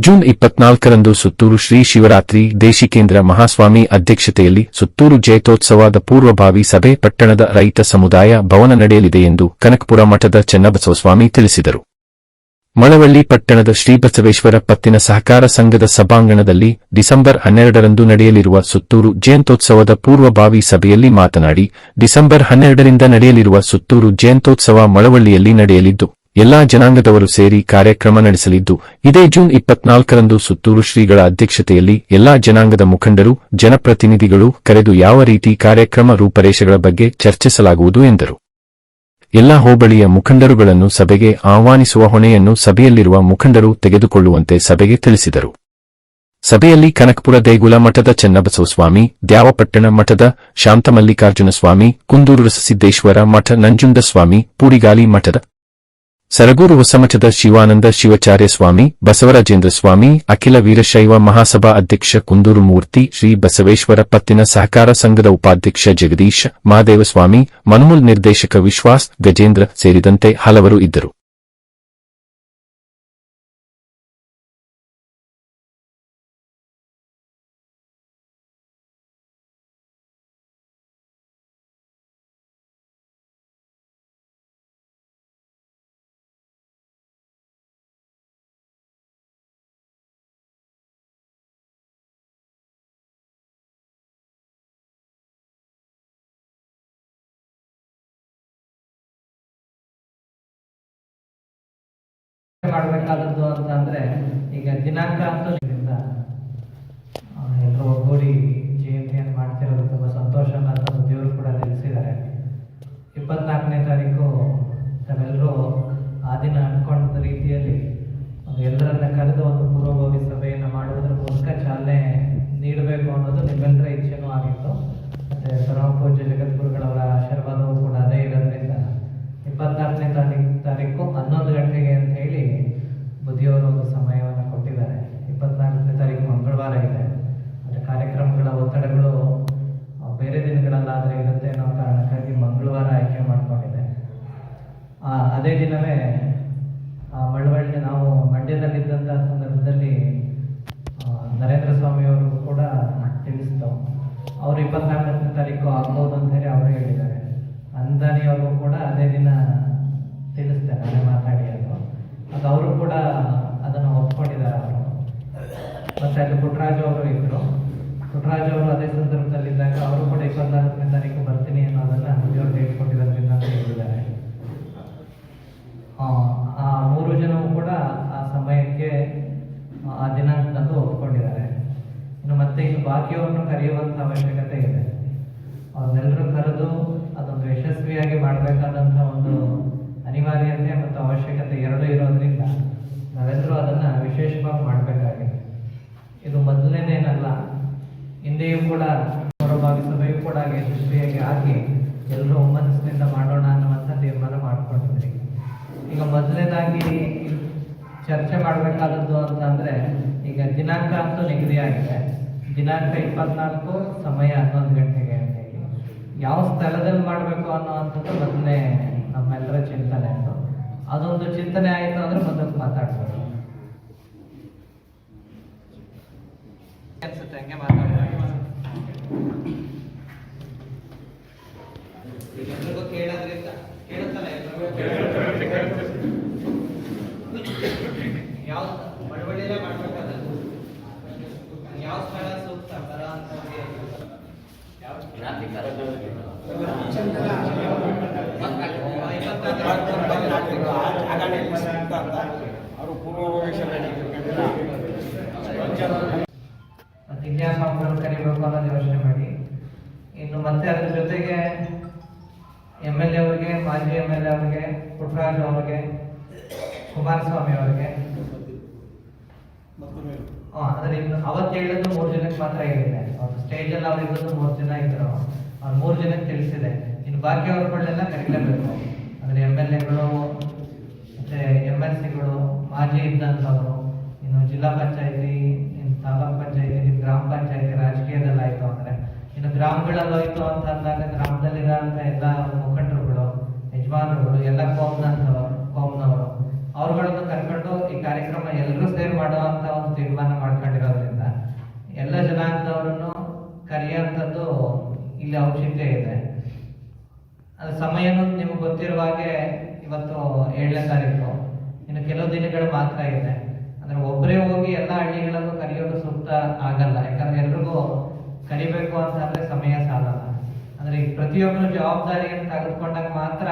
June 24ರಂದು Suttur Shri Shivaratri Deshikendra ಮಹಾಸ್ವಾಮಿ ಅಧ್ಯಕ್ಷತೆಯಲ್ಲಿ ಸುತ್ತೂರು ಜಯಂತ್ಯೋತ್ಸವದ ಪೂರ್ವಭಾವಿ ಸಭೆ ಪಟ್ಟಣದ ರೈತ ಸಮುದಾಯ ಭವನ ನಡೆಯಲಿದೆ ಎಂದು ಕನಕಪುರ ಮಠದ ಚೆನ್ನಬಸವಸ್ವಾಮಿ ತಿಳಿಸಿದರು. ಮಳವಳ್ಳಿ ಪಟ್ಟಣದ ಶ್ರೀಬಸವೇಶ್ವರ ಪತ್ತಿನ ಸಹಕಾರ ಸಂಘದ ಸಭಾಂಗಣದಲ್ಲಿ ಡಿಸೆಂಬರ್ 12ರಂದು ನಡೆಯಲಿರುವ ಸುತ್ತೂರು ಜಯಂತ್ಯೋತ್ಸವದ ಪೂರ್ವಭಾವಿ ಸಭೆಯಲ್ಲಿ ಮಾತನಾಡಿ, ಡಿಸೆಂಬರ್ 12ರಿಂದ ನಡೆಯಲಿರುವ ಸುತ್ತೂರು ಜಯಂತ್ಯೋತ್ಸವ ಮಳವಳ್ಳಿಯಲ್ಲಿ ನಡೆಯಲಿದ್ದು, ಎಲ್ಲಾ ಜನಾಂಗದವರು ಸೇರಿ ಕಾರ್ಯಕ್ರಮ ನಡೆಸಲಿದ್ದು, ಇದೇ ಜೂನ್ 24ರಂದು ಸುತ್ತೂರು ಶ್ರೀಗಳ ಅಧ್ಯಕ್ಷತೆಯಲ್ಲಿ ಎಲ್ಲಾ ಜನಾಂಗದ ಮುಖಂಡರು, ಜನಪ್ರತಿನಿಧಿಗಳು ಕರೆದು ಯಾವ ರೀತಿ ಕಾರ್ಯಕ್ರಮ ರೂಪರೇಷೆಗಳ ಬಗ್ಗೆ ಚರ್ಚಿಸಲಾಗುವುದು ಎಂದರು. ಎಲ್ಲಾ ಹೋಬಳಿಯ ಮುಖಂಡರುಗಳನ್ನು ಸಭೆಗೆ ಆಹ್ವಾನಿಸುವ ಹೊಣೆಯನ್ನು ಸಭೆಯಲ್ಲಿರುವ ಮುಖಂಡರು ತೆಗೆದುಕೊಳ್ಳುವಂತೆ ಸಭೆಗೆ ತಿಳಿಸಿದರು. ಸಭೆಯಲ್ಲಿ ಕನಕಪುರ ದೇಗುಲ ಮಠದ ಚೆನ್ನಬಸವಸ್ವಾಮಿ, ದ್ಯಾವಪಟ್ಟಣ ಮಠದ ಶಾಂತಮಲ್ಲಿಕಾರ್ಜುನ ಸ್ವಾಮಿ, ಕುಂದೂರು ರಸಸಿದ್ದೇಶ್ವರ ಮಠ ನಂಜುಂಡಸ್ವಾಮಿ, ಪೂಡಿಗಾಲಿ ಮಠದ ಸರಗೂರು ಹೊಸಮಠದ ಶಿವಾನಂದ ಶಿವಾಚಾರ್ಯ ಸ್ವಾಮಿ, ಬಸವರಾಜೇಂದ್ರ ಸ್ವಾಮಿ, ಅಖಿಲ ವೀರಶೈವ ಮಹಾಸಭಾ ಅಧ್ಯಕ್ಷ ಕುಂದೂರು ಮೂರ್ತಿ, ಶ್ರೀ ಬಸವೇಶ್ವರ ಪತ್ತಿನ ಸಹಕಾರ ಸಂಘದ ಉಪಾಧ್ಯಕ್ಷ ಜಗದೀಶ್, ಮಹಾದೇವಸ್ವಾಮಿ, ಮನ್ಮೂಲ್ ನಿರ್ದೇಶಕ ವಿಶ್ವಾಸ್, ಗಜೇಂದ್ರ ಸೇರಿದಂತೆ ಹಲವರು ಇದ್ದರು. ಮಾಡಬೇಕಾದದ್ದು ಅಂತಂದ್ರೆ ಈಗ ದಿನಾಂಕ ಅಂತೂ ಎಲ್ಲರೂ ಒಗ್ಗೂಡಿ ಜಯಂತಿಯನ್ನು ಮಾಡ್ತಿರೋದು ತುಂಬ ಸಂತೋಷ ಅಂತ ದೇವರು ಕೂಡ ತಿಳಿಸಿದ್ದಾರೆ. 24ನೇ ತಾರೀಕು ತಾವೆಲ್ಲರೂ ಆ ದಿನ ಅನ್ಕೊಂಡ ರೀತಿಯಲ್ಲಿ ಎಲ್ಲರನ್ನ ಕರೆದು ಒಂದು ಪೂರ್ವಭಾವಿ ಸಭೆಯನ್ನು ಮಾಡುವುದರ ಮೂಲಕ ಚಾಲನೆ ನೀಡಬೇಕು ಅನ್ನೋದು ನಿಮ್ಮೆಲ್ಲರ ಇಚ್ಛೆನೂ ಆಗಿತ್ತು. ಮತ್ತೆ ಪರಮಪೂಜ್ಯ ಜಗದ್ಗುರುಗಳವರ ಆಶೀರ್ವಾದವೂ ಕೂಡ ಅದೇ ಇರೋದ್ರಿಂದ 24ನೇ ತಾರೀಕು 11 ಗಂಟೆಗೆ ಅಂತ ಹೇಳಿ ಬುದ್ಧಿಯವರು ಒಂದು ಸಮಯವನ್ನು ಕೊಟ್ಟಿದ್ದಾರೆ. 24ನೇ ತಾರೀಕು ಮಂಗಳವಾರ ಇದೆ. ಆದರೆ ಕಾರ್ಯಕ್ರಮಗಳ ಒತ್ತಡಗಳು ಬೇರೆ ದಿನಗಳಲ್ಲಾದರೆ ಇರುತ್ತೆ ಅನ್ನೋ ಕಾರಣಕ್ಕಾಗಿ ಮಂಗಳವಾರ ಆಯ್ಕೆ ಮಾಡಿಕೊಂಡಿದೆ. ಅದೇ ದಿನವೇ ಮಳವಳ್ಳಿ ನಾವು ಮಂಡ್ಯದಲ್ಲಿದ್ದಂಥ ಸಂದರ್ಭದಲ್ಲಿ ನರೇಂದ್ರ ಸ್ವಾಮಿಯವರು ಕೂಡ ತಿಳಿಸಿದ್ರು. ಅವರು 24ನೇ ತಾರೀಕು ಆಗ್ಬೋದು ಅಂತ ಹೇಳಿ ಅವರು ಹೇಳಿದ್ದಾರೆ. ಅಂದಾನಿಯವರು ಕೂಡ ಅದೇ ದಿನ ತಿಳಿಸ್ತಾರೆ, ನಾನೇ ಮಾತಾಡಿ ಅದು ಅವರು ಕೂಡ ಅದನ್ನು ಒಪ್ಕೊಂಡಿದ್ದಾರೆ. ಅವರು ಮತ್ತೆ ಅಲ್ಲಿ ಪುಟ್ಟರಾಜು ಅವರು ಇದ್ರು. ಪುಟ್ಟರಾಜು ಅವರು ಅದೇ ಸಂದರ್ಭದಲ್ಲಿದ್ದಾಗ ಅವರು ಕೂಡ 24ನೇ ತಾರೀಕು ಬರ್ತೀನಿ ಅನ್ನೋದನ್ನ ಮುಗಿಯವ್ರು ಹೇಳ್ಕೊಟ್ಟಿರೋದ್ರಿಂದ ಅಂತ ಹೇಳಿದ್ದಾರೆ. ಆ 3 ಜನವು ಕೂಡ ಆ ಸಮಯಕ್ಕೆ ಆ ದಿನಾಂಕದಂದು ಒಪ್ಕೊಂಡಿದ್ದಾರೆ. ಇನ್ನು ಬಾಕಿಯವ್ರನ್ನು ಕರೆಯುವಂಥ ಅವಶ್ಯಕತೆ ಇದೆ. ಅವ್ರನ್ನೆಲ್ಲರೂ ಕರೆದು ಅದೊಂದು ಯಶಸ್ವಿಯಾಗಿ ಮಾಡಬೇಕಾದಂಥ ಒಂದು ಅನಿವಾರ್ಯತೆ ಮತ್ತು ಅವಶ್ಯಕತೆ ಎರಡೂ ಇರೋದ್ರಿಂದ ನಾವೆಲ್ಲರೂ ಅದನ್ನು ವಿಶೇಷವಾಗಿ ಮಾಡಬೇಕಾಗಿದೆ. ಇದು ಮೊದಲನೇದೇನಲ್ಲ, ಹಿಂದೆಯೂ ಕೂಡ ಪೂರ್ವಭಾವಿ ಸಭೆಯೂ ಕೂಡ ಯಶಸ್ವಿಯಾಗಿ ಆಗಿ ಎಲ್ಲರೂ ಒಮ್ಮನಸ್ಸಿನಿಂದ ಮಾಡೋಣ ಅನ್ನುವಂಥ ತೀರ್ಮಾನ ಮಾಡ್ಕೊಂಡಿದ್ರಿ. ಈಗ ಮೊದಲನೇದಾಗಿ ಚರ್ಚೆ ಮಾಡಬೇಕಾದದ್ದು ಅಂತಂದರೆ ಈಗ ದಿನಾಂಕ ಅಂತೂ ನಿಗದಿಯಾಗಿದೆ. ದಿನಾಂಕ 24, ಸಮಯ 11 ಗಂಟೆಗೆ ಅಂತ ಹೇಳಿ ಯಾವ ಸ್ಥಳದಲ್ಲಿ ಮಾಡಬೇಕು ಅನ್ನೋವಂಥದ್ದು ಮೊದಲನೇ ನಮ್ಮೆಲ್ಲರ ಚಿಂತನೆ. ಅದೊಂದು ಚಿಂತನೆ ಆಯಿತು ಅಂದರೆ ಮುಂದಕ್ಕೆ ಮಾತಾಡ್ಬೋದು ಅನ್ಸುತ್ತೆ. ಹಂಗೆ ಮಾತಾಡ್ಬೋದು. ಎಲ್ರಿಗೂ ಕೇಳೋದ್ರಿಂದ ಕೇಳುತ್ತಲ್ಲ, ಯಾವ ಮಳವಳ್ಳಿಯಲ್ಲೇ ಮಾಡ್ಬೇಕಾದದ್ದು, ಯಾವ ಸ್ಥಳ ಸೂಕ್ತ ಬರ ಅಂತ ಇತಿಹಾಸವನ್ನು ಕರಿಬೇಕು ಅನ್ನೋದು ಯೋಚನೆ ಮಾಡಿ. ಇನ್ನು ಮತ್ತೆ ಅದ್ರ ಜೊತೆಗೆ MLA ಅವರಿಗೆ, ಮಾಜಿ MLA ಅವರಿಗೆ, ಪುಟ್ಟರಾಜು ಅವರಿಗೆ, ಕುಮಾರಸ್ವಾಮಿ ಅವರಿಗೆ ಅಂದ್ರೆ ಇನ್ನು ಅವತ್ತು ಹೇಳಿದ್ದು 3 ಜನಕ್ಕೆ ಮಾತ್ರ ಹೇಳಿದೆ. ಅವ್ರು ಸ್ಟೇಜಲ್ಲಿ ಅವ್ರು ಇದ್ದದ್ದು 3 ಜನ ಇದ್ರು. ಅವ್ರು 3 ಜನಕ್ಕೆ ತಿಳಿಸಿದೆ. ಇನ್ನು ಬಾಕಿ ಅವ್ರಗಳನ್ನೆಲ್ಲ ಕರೀಲೇಬೇಕು. ಅಂದ್ರೆ MLAಗಳು ಮತ್ತೆ MLCಗಳು, ಮಾಜಿ ಇದ್ದಂಥವ್ರು, ಇನ್ನು ಜಿಲ್ಲಾ ಪಂಚಾಯತಿ, ಇನ್ನು ತಾಲೂಕ್ ಪಂಚಾಯತಿ, ಗ್ರಾಮ ಪಂಚಾಯತಿ ರಾಜಕೀಯದಲ್ಲಿ ಆಯ್ತು ಅಂದ್ರೆ, ಇನ್ನು ಗ್ರಾಮಗಳಲ್ಲಿ ಹೋಯ್ತು ಅಂತ ಅಂದಾಗ ಗ್ರಾಮದಲ್ಲಿರೋಂಥ ಎಲ್ಲ ಮುಖಂಡರುಗಳು, ಯಜಮಾನರುಗಳು, ಎಲ್ಲ ಕೋಮ್ನವರು ಅವ್ರುಗಳನ್ನು ಕರ್ಕೊಂಡು ಈ ಕಾರ್ಯಕ್ರಮ ಎಲ್ಲರೂ ಸೇರಿ ಮಾಡುವಂತ ಒಂದು ತೀರ್ಮಾನ ಮಾಡ್ಕೊಂಡಿರೋದ್ರಿಂದ ಎಲ್ಲ ಜನಾಂಗದವ್ರನ್ನು ಕರೆಯುವಂಥದ್ದು ಇಲ್ಲಿ ಔಚಿತ್ಯ ಇದೆ. ಅದು ಸಮಯನೂ ನಿಮ್ಗೆ ಗೊತ್ತಿರುವ ಹಾಗೆ ಇವತ್ತು 7ನೇ ತಾರೀಕು, ಇನ್ನು ಕೆಲವು ದಿನಗಳು ಮಾತ್ರ ಇದೆ. ಅಂದ್ರೆ ಒಬ್ಬರೇ ಹೋಗಿ ಎಲ್ಲ ಹಳ್ಳಿಗಳಲ್ಲೂ ಕರೆಯೋದು ಸೂಕ್ತ ಆಗಲ್ಲ, ಯಾಕಂದ್ರೆ ಎಲ್ರಿಗೂ ಕರಿಬೇಕು ಅಂತಂದ್ರೆ ಸಮಯ ಸಾಲಲ್ಲ. ಅಂದ್ರೆ ಈ ಪ್ರತಿಯೊಬ್ಬರು ಜವಾಬ್ದಾರಿಯನ್ನು ತೆಗೆದುಕೊಂಡಾಗ ಮಾತ್ರ